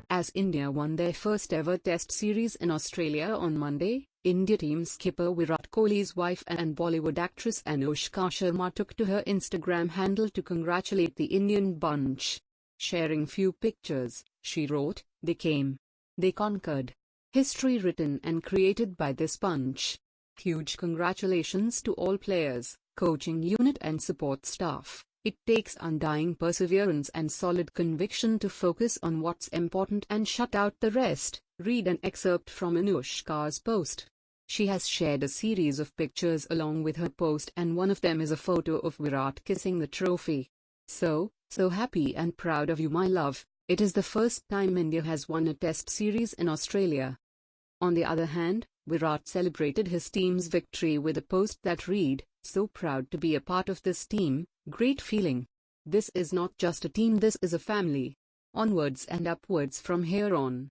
As India won their first ever Test series in Australia on Monday, India team skipper Virat Kohli's wife and Bollywood actress Anushka Sharma took to her Instagram handle to congratulate the Indian bunch. Sharing few pictures, she wrote, "They came. They conquered. History written and created by this bunch. Huge congratulations to all players, coaching unit and support staff. It takes undying perseverance and solid conviction to focus on what's important and shut out the rest." Read an excerpt from Anushka's post. She has shared a series of pictures along with her post, and one of them is a photo of Virat kissing the trophy. So happy and proud of you, my love. It is the first time India has won a Test series in Australia. On the other hand, Virat celebrated his team's victory with a post that read, "So proud to be a part of this team, great feeling. This is not just a team, this is a family. Onwards and upwards from here on."